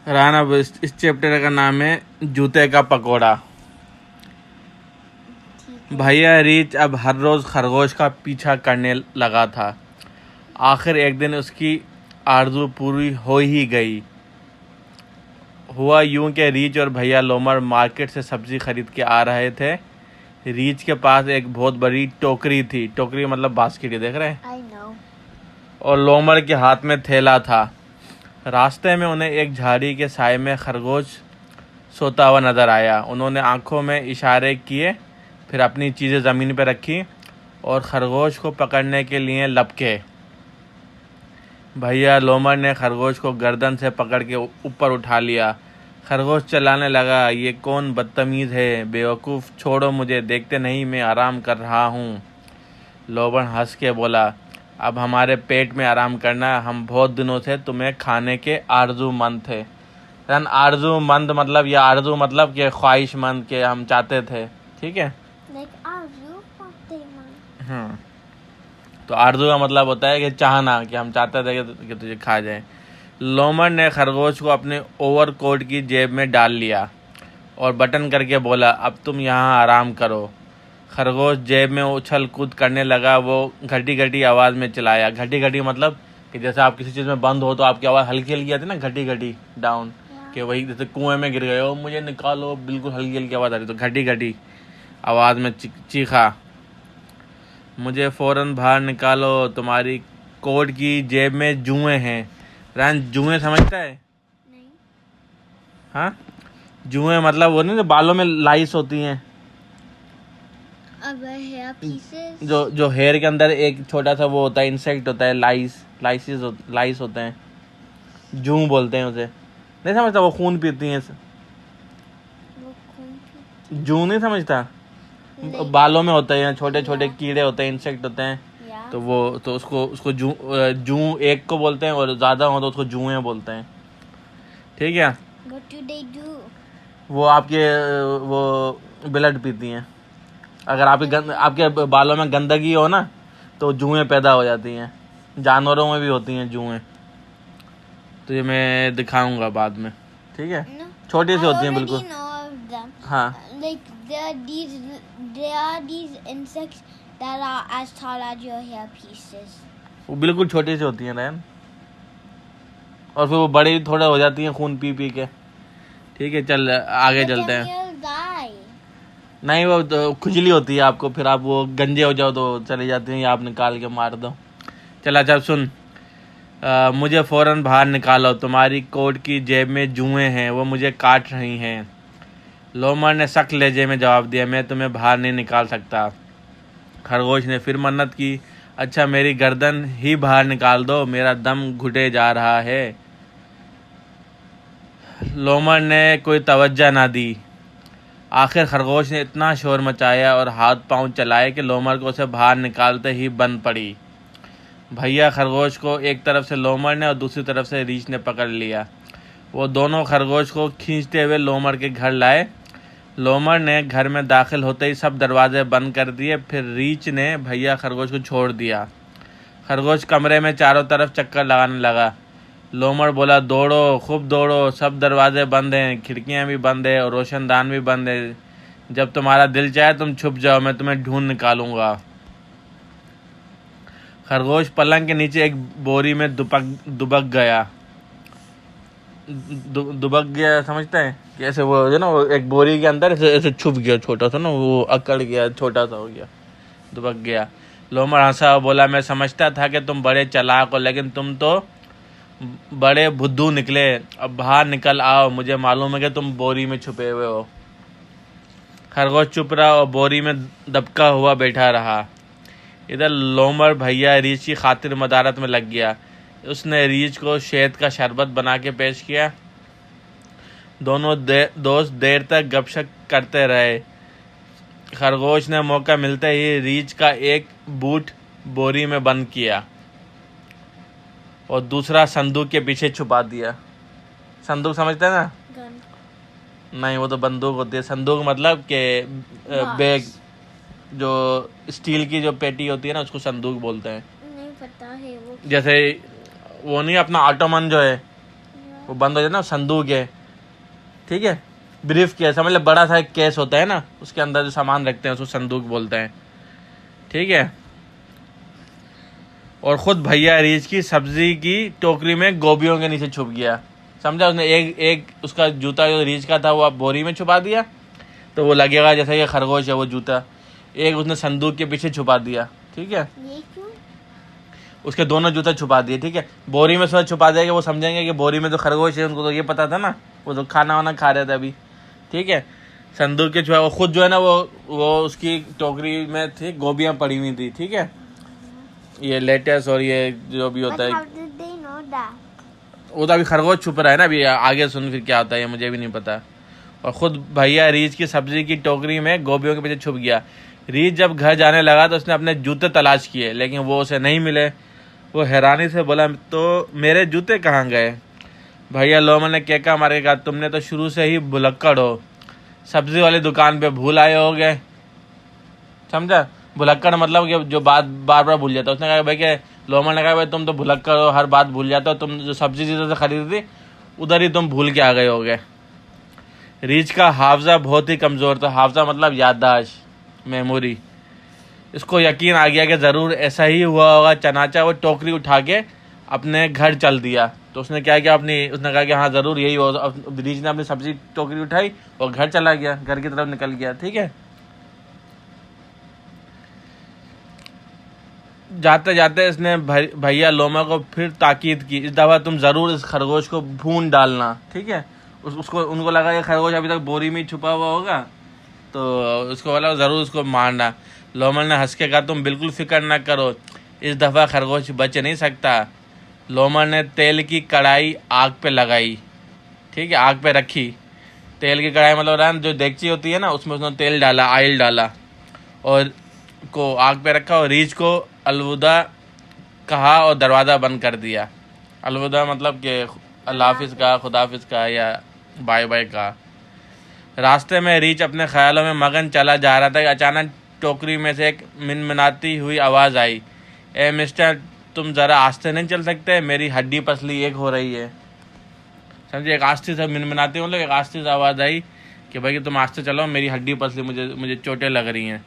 राना, इस चैप्टर का नाम है जूते का पकोड़ा। भैया रीच अब हर रोज खरगोश का पीछा करने लगा था। आखिर एक दिन उसकी आरज़ू पूरी हो ही गई। हुआ यूं कि रीच और भैया लोमड़ मार्केट से सब्जी खरीद के आ रहे थे। रीच के पास एक बहुत बड़ी टोकरी थी। टोकरी मतलब बास्केट, देख रहे हैं। I know. और लोमड़ के हाथ में थैला था। रास्ते में उन्हें एक झाड़ी के साए में खरगोश सोता हुआ नजर आया। उन्होंने आंखों में इशारे किए, फिर अपनी चीज़ें ज़मीन पर रखी और खरगोश को पकड़ने के लिए लपके। भैया लोमड़ ने खरगोश को गर्दन से पकड़ के ऊपर उठा लिया। खरगोश चिल्लाने लगा, ये कौन बदतमीज़ है, बेवकूफ़, छोड़ो मुझे, देखते नहीं मैं आराम कर रहा हूँ। लोमड़ हंस के बोला, अब हमारे पेट में आराम करना, हम बहुत दिनों से तुम्हें खाने के आरज़ूमंद थे। रन आरज़ूमंद मतलब, या आरज़ू मतलब कि ख्वाहिशमंद, के हम चाहते थे, ठीक है। Like Arzu Fatima. तो आरज़ू का मतलब होता है कि चाहना, कि हम चाहते थे कि तुझे खा जाए। लोमड़ ने खरगोश को अपने ओवरकोट की जेब में डाल लिया और बटन करके बोला, अब तुम यहाँ आराम करो। खरगोश जेब में उछल कूद करने लगा। वो घटी घटी आवाज़ में चिल्लाया। घटी घटी मतलब कि जैसे आप किसी चीज़ में बंद हो तो आपकी आवाज़ हल्की हल्की आती है ना, घटी घटी डाउन, कि वही जैसे कुएं में गिर गए हो, मुझे निकालो, बिल्कुल हल्की हल्की आवाज़ आ रही, तो घटी घटी आवाज़ में चीखा, मुझे फ़ौरन बाहर निकालो, तुम्हारी कोट की जेब में जुएं हैं। रन, जुएं समझता है? नहीं। हाँ, जुएं मतलब वो नहीं, जो बालों में लाइस होती हैं, अब hair pieces. जो हेयर के अंदर एक छोटा सा वो होता है, इंसेक्ट होता है, लाइस होते हैं, जूं बोलते हैं उसे। नहीं समझता? वो खून पीती हैं। वो खून जूं नहीं समझता? नहीं। बालों में होते हैं, छोटे छोटे कीड़े होते हैं, इंसेक्ट होते हैं। Yeah. तो वो तो उसको जूं एक को बोलते हैं, और ज़्यादा हो तो उसको जुएं बोलते हैं, ठीक है। What do they do? वो आपके वो ब्लड पीती हैं। अगर आपके बालों में गंदगी हो ना, तो जुएं पैदा हो जाती हैं। जानवरों में भी होती हैं जुएं, तो ये मैं दिखाऊंगा बाद में, ठीक है। No. छोटी सी I होती हैं, already बिल्कुल। know of them. हाँ, Like there are these insects that are as tall as your hair pieces. वो बिल्कुल छोटी सी होती हैं रैन, और फिर वो बड़ी थोड़ा हो जाती हैं खून पी पी के, ठीक है। चल आगे But चलते then हैं। you'll die. नहीं, वो तो खुजली होती है आपको, फिर आप वो गंजे हो जाओ तो चली जाती हैं, या आप निकाल के मार दो। चल अच्छा सुन, मुझे फ़ौरन बाहर निकालो, तुम्हारी कोट की जेब में जुएं हैं, वो मुझे काट रही हैं। लोमड़ ने सख्त लहजे में जवाब दिया, मैं तुम्हें बाहर नहीं निकाल सकता। खरगोश ने फिर मन्नत की, अच्छा मेरी गर्दन ही बाहर निकाल दो, मेरा दम घुटे जा रहा है। लोमड़ ने कोई तवज्जो ना दी। आखिर खरगोश ने इतना शोर मचाया और हाथ पांव चलाए कि लोमड़ को उसे बाहर निकालते ही बंद पड़ी। भैया खरगोश को एक तरफ से लोमड़ ने और दूसरी तरफ से रीछ ने पकड़ लिया। वो दोनों खरगोश को खींचते हुए लोमड़ के घर लाए। लोमड़ ने घर में दाखिल होते ही सब दरवाजे बंद कर दिए। फिर रीछ ने भैया खरगोश को छोड़ दिया। खरगोश कमरे में चारों तरफ चक्कर लगाने लगा। लोमड़ बोला, दौड़ो, खूब दौड़ो, सब दरवाजे बंद हैं, खिड़कियां भी बंद है और रोशनदान भी बंद है। जब तुम्हारा दिल चाहे तुम छुप जाओ, मैं तुम्हें ढूंढ निकालूंगा। खरगोश पलंग के नीचे एक बोरी में दुबक गया। दुबक गया समझता है? कैसे वो है ना, वो एक बोरी के अंदर ऐसे ऐसे छुप गया, छोटा सा ना, वो अकड़ गया, छोटा सा हो गया, दुबक गया। लोमड़ हंसा और बोला, मैं समझता था कि तुम बड़े चालाक हो, लेकिन तुम तो बड़े बुद्धू निकले। अब बाहर निकल आओ, मुझे मालूम है कि तुम बोरी में छुपे हुए हो। खरगोश चुप रहा और बोरी में दबका हुआ बैठा रहा। इधर लोमड़ भैया रीछ की खातिर मदारत में लग गया। उसने रीछ को शहद का शरबत बना के पेश किया। दोनों दोस्त देर तक गपशप करते रहे। खरगोश ने मौका मिलते ही रीछ का एक बूट बोरी में बंद किया और दूसरा संदूक के पीछे छुपा दिया। संदूक समझते हैं ना? Gun. नहीं, वो तो बंदूक होती है। संदूक मतलब के बैग, जो स्टील की जो पेटी होती है ना, उसको संदूक बोलते हैं। नहीं पता है वो। जैसे वो नहीं, अपना ऑटोमन जो है, वो बंद हो जाए ना, संदूक है, ठीक है, ब्रीफ केस, समझ लो बड़ा सा एक केस होता है ना, उसके अंदर जो सामान रखते हैं उसको संदूक बोलते हैं, ठीक है। और खुद भैया रीछ की सब्जी की टोकरी में गोभियों के नीचे छुप गया, समझा। उसने एक उसका जूता जो रीछ का था वो अब बोरी में छुपा दिया, तो वो लगेगा जैसे ये खरगोश है वो जूता। एक उसने संदूक के पीछे छुपा दिया, ठीक है, ये क्यों? उसके दोनों जूते छुपा दिए, ठीक है। बोरी में सोच छुपा देगा, वो समझेंगे कि बोरी में तो खरगोश है, उनको तो ये पता था ना, वो तो खाना वाना खा रहे थे अभी, ठीक है। संदूक के छुपा, वो खुद जो है ना वो उसकी टोकरी में थी, गोभियाँ पड़ी हुई थी, ठीक है, ये लेटेस और ये जो भी होता But है। how did they know that? वो तो अभी खरगोश छुप रहा है ना, अभी आगे सुन फिर क्या होता है ये मुझे भी नहीं पता। और खुद भैया रीछ की सब्जी की टोकरी में गोभियों के पीछे छुप गया। रीछ जब घर जाने लगा तो उसने अपने जूते तलाश किए, लेकिन वो उसे नहीं मिले। वो हैरानी से बोला, तो मेरे जूते कहाँ गए? भैया लोमड़ ने केका मार के कहा, तुमने तो शुरू से ही भुलक्कड़ हो, सब्जी वाली दुकान पे भूल आए होगे, समझा। भुलक्कड़ मतलब कि जो बात बार बार भूल जाता है। उसने कहा भाई कि लोमड़ ने कहा भाई तुम तो भुलक्कड़ हो, हर बात भूल जाते हो, तुम जो सब्जी जिधर से खरीदी थी उधर ही तुम भूल के आ गए होगे। रीछ का हाफजा बहुत ही कमज़ोर था। हाफजा मतलब याददाश्त, मेमोरी। इसको यकीन आ गया कि ज़रूर ऐसा ही हुआ होगा। चनाचा वो टोकरी उठा के अपने घर चल दिया। तो उसने क्या किया, उसने कहा कि हाँ ज़रूर यही होगा। रीछ ने अपनी सब्जी टोकरी उठाई और घर चला गया, घर की तरफ निकल गया, ठीक है। जाते जाते इसने भैया लोमड़ को फिर ताकीद की, इस दफ़ा तुम ज़रूर इस खरगोश को भून डालना, ठीक है। उसको उनको लगा कि खरगोश अभी तक बोरी में ही छुपा हुआ होगा, तो उसको बोला ज़रूर उसको मारना। लोमड़ ने हंस के कहा, तुम बिल्कुल फिक्र ना करो, इस दफ़ा खरगोश बच नहीं सकता। लोमड़ ने तेल की कढ़ाई आग पे लगाई, ठीक है, आग पे रखी। तेल की कढ़ाई मतलब जो देगची होती है ना, उसमें उसने तेल डाला, ऑयल डाला और को आग पे रखा और रीछ को अलविदा कहा और दरवाज़ा बंद कर दिया। अलविदा मतलब कि अल्लाह हाफिज़ का, खुदा हाफिज़ का या बाय बाय का। रास्ते में रीछ अपने ख्यालों में मगन चला जा रहा था कि अचानक टोकरी में से एक मिनमिनाती हुई आवाज़ आई, ए मिस्टर, तुम ज़रा आस्ते नहीं चल सकते, मेरी हड्डी पसली एक हो रही है। समझिए, एक आस्ते से मिनमिनाती मतलब एक आस्ते से आवाज़ आई कि भाई तुम आस्ते चलो, मेरी हड्डी पसली, मुझे चोटें लग रही हैं।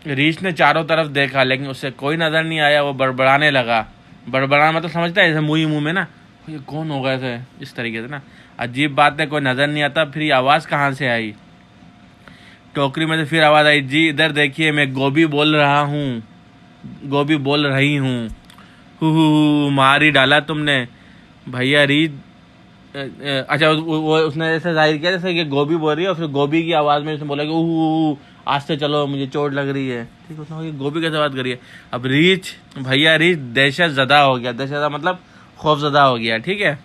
रीछ ने चारों तरफ देखा लेकिन उससे कोई नज़र नहीं आया। वो बड़बड़ाने लगा। बड़बड़ाना मतलब समझता है, जैसे मुँह में ना, ये कौन होगा, ऐसे इस तरीके से ना। अजीब बात है, कोई नज़र नहीं आता, फिर ये आवाज़ कहाँ से आई? टोकरी में से फिर आवाज़ आई, जी इधर देखिए, मैं गोभी बोल रहा हूँ, गोभी बोल रही हूँ। हु मार ही डाला तुमने। भैया रीछ अच्छा वो उसने ऐसे जाहिर किया जैसे कि गोभी बोल रही है, और फिर गोभी की आवाज़ में उसने बोला कि आस्ते चलो, मुझे चोट लग रही है, ठीक है। उसने गोभी कैसे बात करी है? अब भैया रीछ दहशत ज़दा हो गया। दहशत मतलब खौफज़दा हो गया, ठीक है।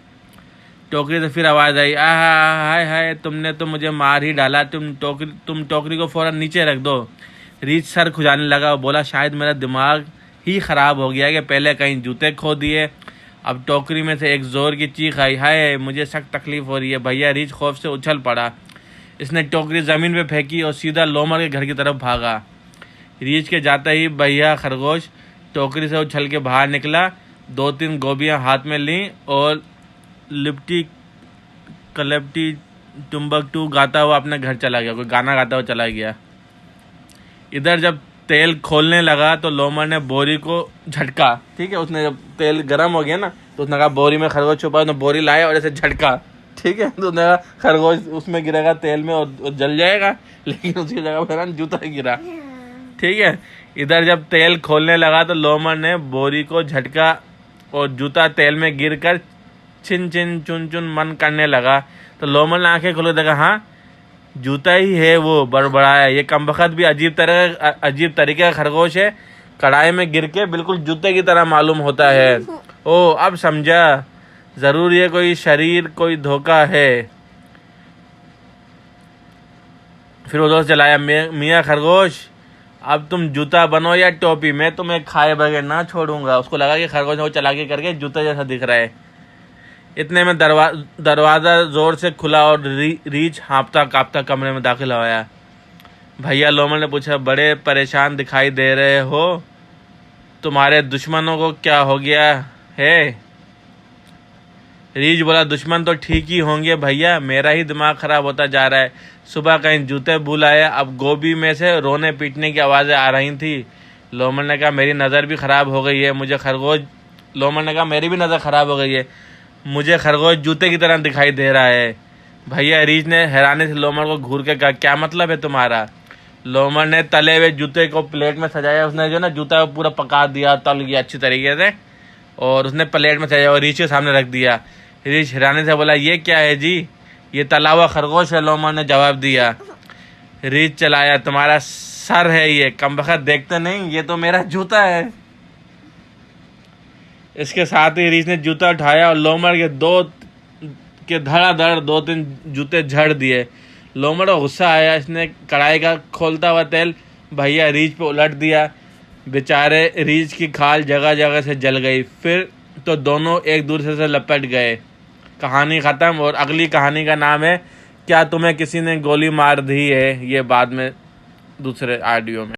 टोकरी से फिर आवाज़ आई, हाय हाय, तुमने तो मुझे मार ही डाला, तुम टोकरी को फ़ौरन नीचे रख दो। रीछ सर खुजाने लगा, बोला, शायद मेरा दिमाग ही ख़राब हो गया कि पहले कहीं जूते खो दिए। अब टोकरी में से एक ज़ोर की चीख आई, हाय, मुझे सख्त तकलीफ़ हो रही है। भैया रीछ खौफ से उछल पड़ा। इसने टोकरी ज़मीन पे फेंकी और सीधा लोमड़ के घर की तरफ भागा। रीछ के जाते ही भैया खरगोश टोकरी से उछल के बाहर निकला, 2-3 गोभियाँ हाथ में लीं और लिपटी कलेप्टी टुम्बकटू गाता हुआ अपने घर चला गया। कोई गाना गाता हुआ चला गया। इधर जब तेल खोलने लगा तो लोमड़ ने बोरी को झटका, ठीक है। उसने जब तेल गर्म हो गया ना, तो उसने कहा बोरी में खरगोश छुपा, उसने बोरी लाया और ऐसे झटका, ठीक है। तो उसने कहा खरगोश उसमें गिरेगा तेल में और जल जाएगा, लेकिन उसकी जगह पर जूता गिरा, ठीक है। इधर जब तेल खोलने लगा तो लोमड़ ने बोरी को झटका और जूता तेल में गिरकर छिन छिन चुन चुन मन करने लगा। तो लोमड़ ने आंखें खोले, देखा हाँ जूता ही है। वो बड़बड़ाया, ये कमबख्त भी अजीब तरीके का खरगोश है, कढ़ाई में गिर के बिल्कुल जूते की तरह मालूम होता है। ओ अब समझा, ज़रूर ये कोई शरीर, कोई धोखा है। फिर उधर चलाया, मियाँ खरगोश, अब तुम जूता बनो या टोपी, मैं तुम्हें खाए बगैर ना छोड़ूंगा। उसको लगा कि खरगोश ने वो चालाकी करके जूता जैसा दिख रहा है। इतने में दरवाज़ा ज़ोर से खुला और रीछ हाँफता काँपता कमरे में दाखिल आया। भैया लोमड़ ने पूछा, बड़े परेशान दिखाई दे रहे हो, तुम्हारे दुश्मनों को क्या हो गया है? रीच बोला दुश्मन तो ठीक ही होंगे भैया, मेरा ही दिमाग खराब होता जा रहा है। सुबह कहीं जूते भूल आए, अब गोभी में से रोने पीटने की आवाज़ें आ रही थी। लोमड़ ने कहा मेरी नज़र भी ख़राब हो गई है, मुझे खरगोश। लोमड़ ने कहा मेरी भी नज़र ख़राब हो गई है, मुझे खरगोश जूते की तरह दिखाई दे रहा है। भैया रीछ ने हैरानी से लोमड़ को घूर के कहा क्या मतलब है तुम्हारा। लोमड़ ने तले हुए जूते को प्लेट में सजाया, उसने जो ना जूता पूरा पका दिया, तल गया अच्छी तरीके से, और उसने प्लेट में सजाया और रीछ के सामने रख दिया। रीछ हैरानी से बोला ये क्या है जी, ये तला हुआ खरगोश है। लोमड़ ने जवाब दिया। रीछ चलाया तुम्हारा सर है ये, कमबख्त देखते नहीं, ये तो मेरा जूता है। इसके साथ ही रीछ ने जूता उठाया और लोमड़ के धड़ाधड़ 2-3 जूते झड़ दिए। लोमड़ को गुस्सा आया, इसने कढ़ाई का खोलता हुआ तेल भैया रीछ पे उलट दिया। बेचारे रीछ की खाल जगह जगह से जल गई। फिर तो दोनों एक दूसरे से लपट गए। कहानी ख़त्म। और अगली कहानी का नाम है क्या तुम्हें किसी ने गोली मार दी है, ये बाद में दूसरे ऑडियो में।